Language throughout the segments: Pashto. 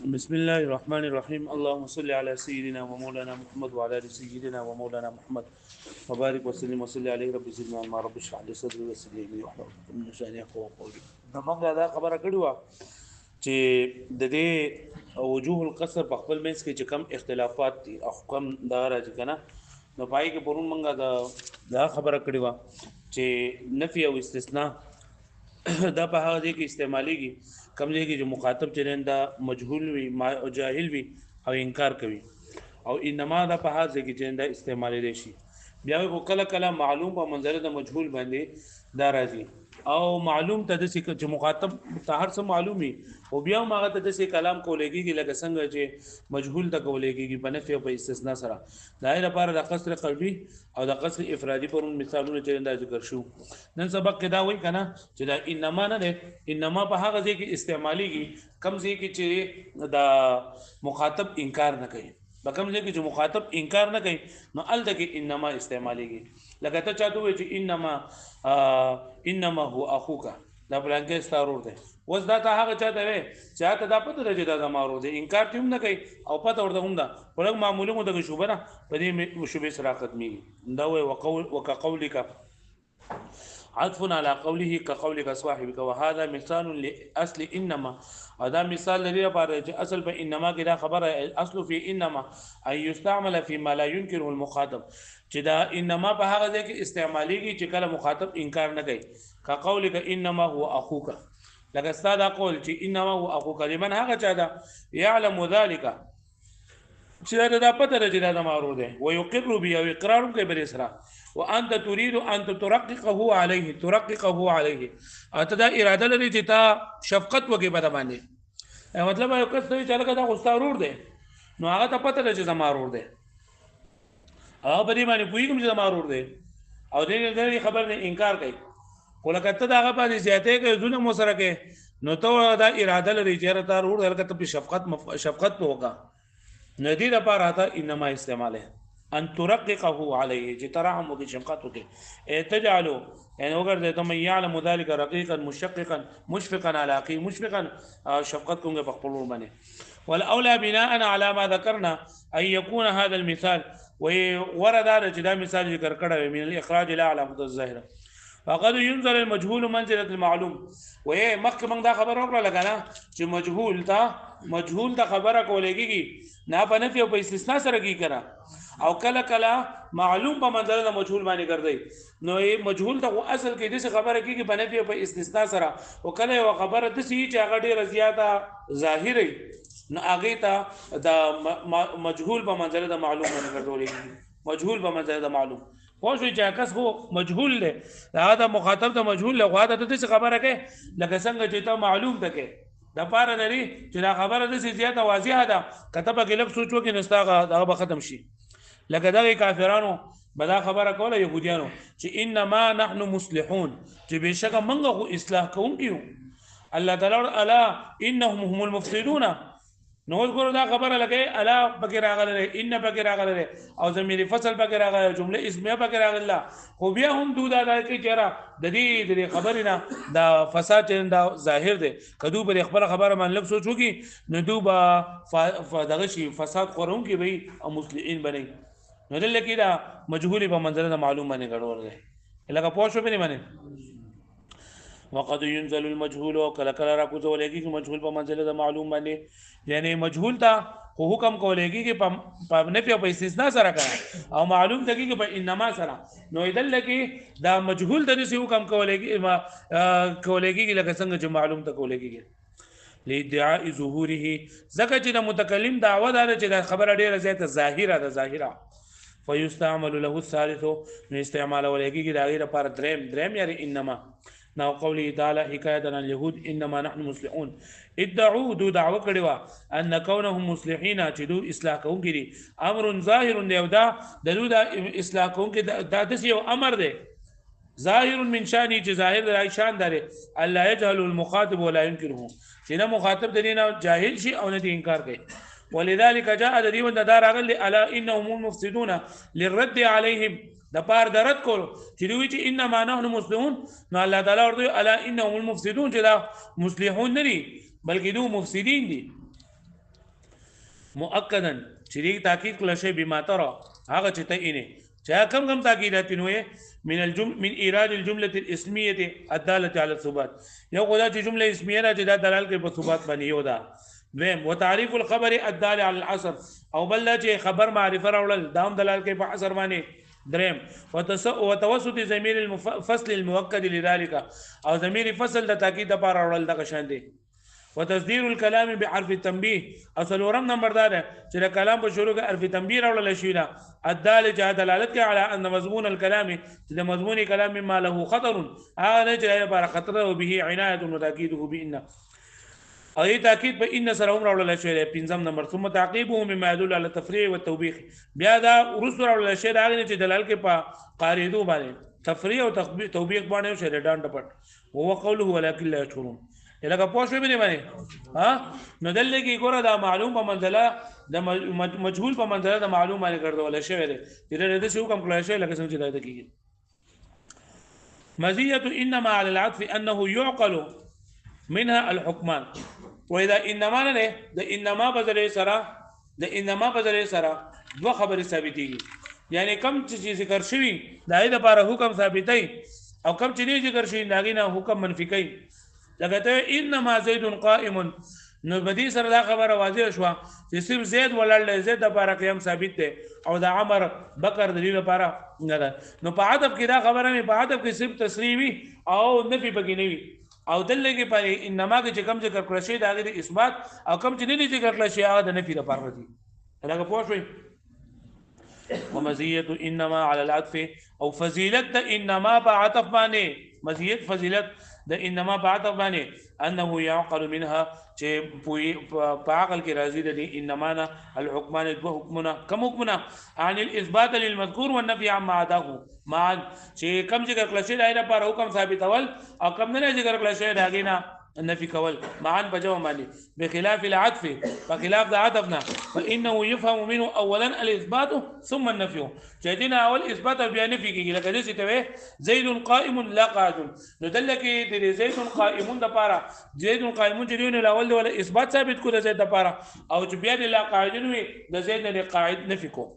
بسم الله الرحمن الرحيم. اللهم صل على سيدنا ومولانا محمد وعلى ال سيدنا ومولانا محمد وبارك وسلم وصل عليه. رب زدنا علما، رب اشرح لي صدري ويسر لي امري واحلل عقدة من لساني يفقهوا قولي. موږ دا خبره کړې و چې د دې وجوه القصر په خپل منځ کې چې کم اختلافات دي او کم دا راځي کنه، نو پای کې پرون موږ دا خبره کړې و چې نفي او استثناء دا په هغه ځای کې استعماليږي کم ځای کې چې مخاطب چرند دا مجهول وي او جاهل وي او انکار کوي، او انما دا په هغه ځای کې چرند استعمالي دي شي. بیا کله کله معلوم په منظر د مجهول باندې دا راځي او معلوم ته د چې مخاطب ته هر څه معلومي او بیا هغه ته د کلام کولېږي لکه څنګه چې مجهول ته کولېږي په نفي او په استثناء سره. دا لپاره د قصر قلبي او د قصر افرادي پر مثالونه چې دا ذکر شو. نن سبق کې دا وایي کنه چې دا انما نه ده، انما په هغه ځای کې استعماليږي کم ځای کې چې دا مخاطب انکار نه کوي. په کوم ځای کې چې مخاطب انکار نه کوي نو الته کې انما استعماليږي. لکه ته چاته وایي چې انما هو اخوک، دا بلانکې ستارور دی. اوس دا ته هغه چاته وایي چې ته دا پته لري دا زمارو دی، انکار ته هم نه کوي او پته ورته هم ده ولګ معمولی مو دغه شوبه نه په دې شوبې سره ختمي. دا وایي وقولک عطف على قوله كقولك صاحبك، وهذا مثال لاصل انما. هذا مثال لري لپاره چې اصل په انما کې دا خبره اصل فی انما اي يستعمل فيما لا ينكره المخاطب، چې دا انما په هغه ځای کې استعماليږي چې کله مخاطب انکار نه کوي. كقولك انما هو اخوك، لکه ستاسو قول چې انما هو اخوك لمن هغه چا دا يعلم ذلك چې دا پته لري چې دا معروض دی ويقر به او اقرار کوي بل اسرا، وانت تريد ان ترققه عليه اته دا اراده لري چې تا شفقت وکي په باندې. مطلب یو کس ته چې لکه دا غوستارور دی نو هغه ته پته لري چې دا معروض دی او په دې باندې کوی کوم چې دا معروض دی او دې خبر نه انکار کوي. ولکه ته دا هغه باندې زیاته کوي زونه مو سره کوي نو ته دا اراده لري چې تا ورور هلکه په شفقت وکا ندی د پاره تا انما استعماله ان ترققه عليه چې ترحم وکي شفقت وکي تجعلوا يعني وګرځي ته مې يعلم ذلك رقيقا مشققا مشفقا على اخي مشفقا شفقت کوم په خپل باندې. والاولى بناء على ما ذكرنا ان يكون هذا المثال ورد هذا چې دا مثال ذکر کړه من الاخراج لا على مد الظاهره فقد ينزل المجهول منزله المعلوم. وې مخکې موږ دا خبر وکړه لګنه چې مجهول ته خبره کولېږي نه په نفي او په استثناء سره کی کرا او کله کله معلوم په منزله د مجهول باندې ګرځي نو یې مجهول ته اصل کې د خبره کیږي په نفي او په استثناء سره او کله یو خبره د سې چې هغه ډیره زیاته ظاهري نو هغه ته د مجهول په منزله د معلوم باندې ګرځولېږي. مجهول په منزله د معلوم خو شو چې کس هو مجهول له دا د مخاطب ته مجهول له غواړه ته څه خبره کوي لکه څنګه چې ته معلوم تکي د پاره لري چې دا خبره د زیاته واضحه ده کتبه کې لږ سوچ وکړي نستاغه دا به ختم شي. لکه دغه کافرانو بدا خبره کوله يهوديانو چې انما نحن مصلحون چې بشکه منغه خو اصلاح کوونکیو الله تعالی الا انهم هم المفسدون. نو ګورو دا خبره لګي الا بغیر راغله ان بغیر راغله او زميري فصل بغیر راغله جمله اسميه بغیر راغله خو بیا هم دودا دا کې چیرې د دې خبرینه دا فساد دا ظاهر دی کدو بل خبره من لږ سوچو کې نو دوبا دغه شي فساد قرون کې وي او مسلمین بنئ نو دلته کې دا مجهول په منځره د معلومه نه غړور دی لکه پوښو به نه معنی. وقد ينزل المجهول وكلا كلا را کوزولېږي چې مجهول په منزله د معلوم باندې یعنی مجهول ته خو حکم کولېږي چې په نفي او په استثناء سره کوي او معلوم ته کې په انما سره نو ایدل کې دا مجهول ته نسی حکم کولېږي لکه څنګه چې معلوم ته کولېږي لادعاء ظهوره زکه چې د متکلم دعوه ده چې د خبره ډیره زیاته ظاهره فيستعمل له الثالث من استعمال ولېږي دا غیر پر دریم یعنی انما. نو قوله تعالی حکایت عن اليهود انما نحن مصلحون ادعوا دو دعوه کړي ان كونهم مصلحين چې دو اصلاح کوونکي امر ظاهر دی او دا د اصلاح کوونکي دا د یو امر دی ظاهر من شان چې ظاهر د شان دی الله يجهل المخاطب ولا ينكره چې نه مخاطب د نه جاهل شي او نه انکار کوي. ولذلك جاء د دې د راغلي الا انهم المفسدون للرد عليهم د پار درد کول چې دوی چې انما نحن مسلمون نو الله تعالی ورته الا انهم المفسدون چې دا مصلحون نه دي بلکې دوی مفسدين دي. مؤکدا چې دې تاکید کړل شي بما ترى هغه چې ته اینه چا کم تاکیدات نوې من ایراد الجمله الاسميه الداله على الثبات یو خدا چې جمله اسمیه را چې دا دلال کوي په ثبات باندې یو دا دویم وتعریف الخبر الدال على العصر او بل چې خبر معرفه راوړل دا هم دلال کوي په عصر باندې دریم وتوسط ضمیر الفصل المؤكد لذلك او ضمیر فصل د تاکید لپاره راوړل د شان دي وتصدير الكلام بحرف التنبيه اصلورم نمبر دا چې د کلام په شروع کې حرف تنبيه راوړل شي دا الدال جهه دلالت کوي على ان مضمون الكلام چې د مضمون کلام ما له خطر هغه چې لپاره خطر او به عنایت وتاکیده بان او ای تاکید په ان سره هم راوړل شي پنځم نمبر ثم تعقيبه مما يدل على التفريع والتوبيخ بیا دا ورسره راوړل شي دا چې دلال کې په قاریدو باندې تفریع او توبیخ باندې شي ډانډ پټ هو قوله ولكن لا يشعرون لکه پوښتنه به باندې ها نو دلته کې ګوره دا معلوم په منزله د مجهول په منزله د معلوم باندې ګرځول شوی دی چې د څه حکم کړی شي لکه څنګه چې دا کیږي مزيه انما على العطف انه يعقل منها الحكمان واذا انما نه د انما بدل سره دوه خبرې ثابتېږي یعنی کم چې ذکر شوی دا د لپاره حکم ثابتای او کم چې نه ذکر شوی دا نه حکم منفي کوي لکه انما زید قائم نو بدی سره دا خبره واضح شو چې صرف زید ولل زید د لپاره قیام ثابت دی او د عمر بکر د لپاره نه ده نو په عدب کې دا خبره نه په عدب کې صرف تصریحي او نفي پکې نه وي او دلته کې په انما کې چې کم ذکر کړی شي دا غیر اثبات او کم چې نه ذکر کړی شي هغه د نفي لپاره دي هغه پوه شئ ومزيه انما على العطف او فضیلت انما بعطف باندې مزیت فضیلت د انما بعطف باندې انه يعقل منها چې په عقل کې راځي د انما الحكمان دو حکمونه کوم حکمونه عن الاثبات للمذكور والنفي عما عداه مع چې کم ذکر کړل شي دا لپاره حکم ثابتول او کم نه ذکر کړل شي دا غینا النفي كول معا بجو مالي بخلاف العطف فخلاف د عطفنا فانه يفهم منه اولا الاثبات ثم النفي جدينا اول اثبات بیا نفي کیږي لکه دې ته زيد قائم لا قاعد نو دلته د زيد قائم د پاره زيد قائم چې دی نه اول ولا اثبات ثابت کو د زيد د پاره او چې بیا د لا قاعد وي د زيد نه قاعد نفي کو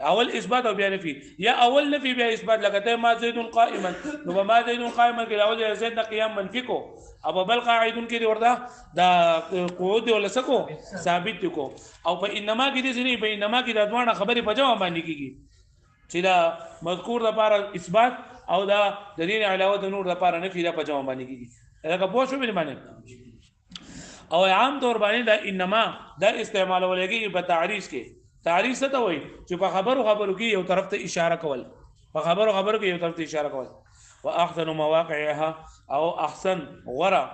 اول اثبات او بیا نفي یا اول نفي بیا اثبات لکه ما زيد قائما نو ما زيد قائما کې اول زيد قيام منفي کو اب بل قاعدون کې ورته دا قعود ولا سکو ثابت کو او په انما کې دې نه په انما کې د دوه خبرې په جواب باندې کیږي چې دا مذکور د لپاره اثبات او دا د دې علاوه د نور د لپاره نفي د په جواب باندې کیږي هغه پوه شو به معنی او عام طور باندې دا انما دا استعمال ولګي په تعریض کې تعریض څه ته وایي چې په خبرو کې یو طرف ته اشاره کول په خبرو کې یو طرف ته اشاره کول واحسن مواقعها او احسن غرا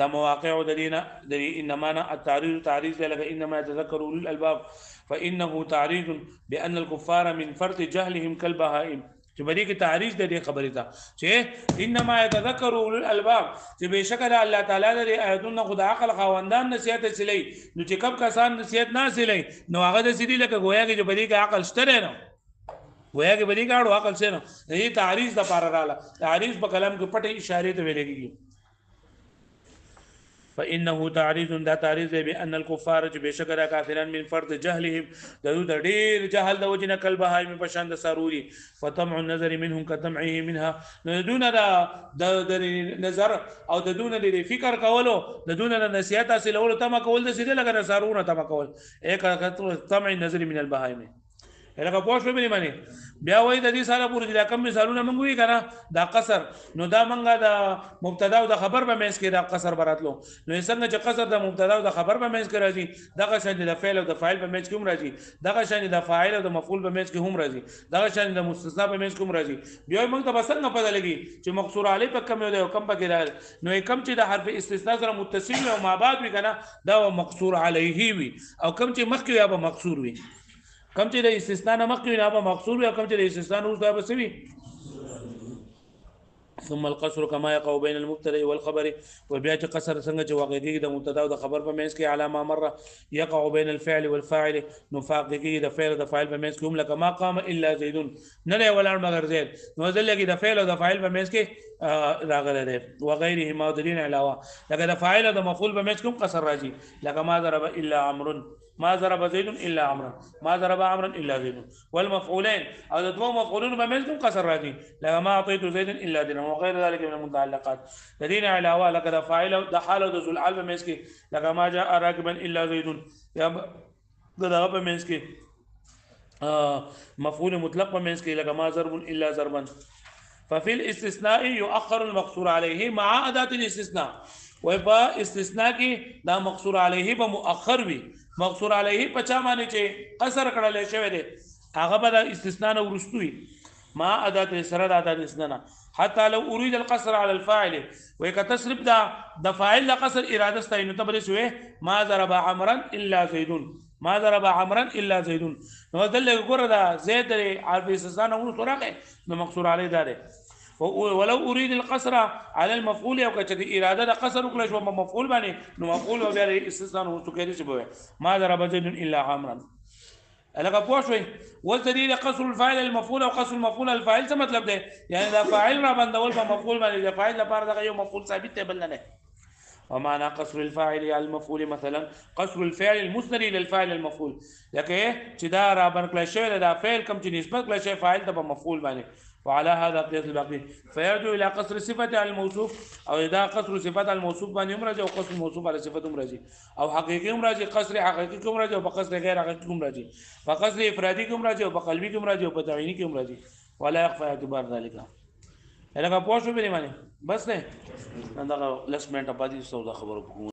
د مواقع د انما التعريض لك انما يتذكر اولو الالباب فانه تعريض بان الكفار من فرط جهلهم كالبهائم چې بری کې تعریض د دې خبرې ته چې انما يتذكر اولو الالباب چې بشکل الله تعالی د آیاتونو خدای عقل خواندان نصیحت چلی نو چې کب کسان نصیحت نه چلی نو هغه د سړي لکه گویا کې بری کې عقل شته نه گویا کې بری کاړو عقل څه نه دې تعریض د پاره رااله تعریض په کلام کې پټه اشاره ته ویل کېږي فانه تعریض دا تعریض بان الكفار بشکره کافرن من فرض جهلهم د ډیر جهل د وجنه کل بهایم په شان د سروري فطمع النظر منهم كطمعه منها دون د نظر او د دون د فکر کولو د دون د نصیحت حاصلولو تم کول د سیده لګره سرونه تم کول یک طمع النظر من البهایم لکه پوه شو به معنی بیا وای د دې سره پورې دا کم مثالونه موږ وی کنه دا قصر نو دا منګه د مبتدا او د خبر په منځ کې دا قصر براتلو نو څنګه چې قصر د مبتدا او د خبر په منځ کې راځي دغه شان د فعل او د فاعل په منځ کې هم راځي دغه شان د فاعل او د مفعول په منځ کې هم راځي دغه شان د مستثنا په منځ کې هم راځي بیا موږ ته بسنګ پته لګي چې مقصور علی په کم یو کم پکې راځي نو کم چې د حرف استثناء سره متصل او ما بعد وی کنه دا مقصور علیه وی او کم چې مخکې یا به مقصور وی کم چې د استثناء نه مخکې نه به مقصور وي او کم چې د استثناء نه وروسته به څه وي ثم القصر كما يقع بين المبتدا والخبر وبیا چې قصر څنګه چې واقع کېږي د مبتدا او د خبر په منځ کې علامه مره يقع بين الفعل والفاعل نو فاق کېږي د فعل او د فاعل په منځ کې هم لکه ما قام الا زيد نه دی ولاړ مگر زید نو ځل کې د فعل او د فاعل په منځ کې راغلی دی وغيره ما دین علاوه لکه د فاعل او د مفعول په منځ کې هم قصر راځي لکه ما ضرب الا عمرو ما ضرب زيد الا عمرا ما ضرب عمرا الا زيد والمفعولين او دو مفعولون بمثل قصر راجي لا ما اعطيت زيد الا درهم وغير ذلك من المتعلقات الذين علاوه لقد فاعل دخل ذو العلم مسكي لك ما جاء راكبا الا زيد يا ضرب مسكي مفعول مطلق مسكي لك ما ضرب الا ضربا ففي الاستثناء يؤخر المقصور عليه مع أداة الاستثناء ويبقى استثناء کې دا مقصور عليه به مؤخر وي مقصور عليه په چا باندې چې قصر کړل شوی دی هغه به د استثناء نه ورستوي مع أداة سره د أداة الاستثناء حتى لو أريد القصر على الفاعل وكتصرف دا فاعل لا قصر اراده استعين تبرس ما ضرب عمرا الا زيد ما ضرب عمرا الا زيد نو دل ګور دا زید عربي استثناء نو سورغه نو مقصور عليه دا ولو اريد القصر على المفعول او کچ دی اراده د قصر وکړه شو مفعول باندې نو مفعول او بیا استثناء نو تو کېږي چې ما ضرب زيد الا عمرا لکه پوه شوي والدليل قصر الفاعل المفعول او قصر المفعول الفاعل څه مطلب دی یعنی دا فاعل را بندول په مفعول باندې دا فاعل لپاره دا یو مفعول ثابت دی بل نه ومعنى قصر الفاعل على المفعول مثلا قصر الفعل المسند الى الفاعل المفعول لکه چې دا را بنکل شوی دا فعل کم چې نسبت کړل شوی فاعل ته په مفعول باندې وعلى هذا قياس الباقي فيرجع الى قصر صفه على الموصوف او اذا قصر صفه على الموصوف باندې امراض او قصر الموصوف على صفه امراض او حقيقي امراض قصر حقيقي امراض او قصر غير حقيقي امراض فقصر افرادي امراض او قلبي امراض او تعييني امراض ولا يخفى اعتبار ذلك لکه پوه شو به معنی بس نه دا لس منټه بعد یې څه خبرو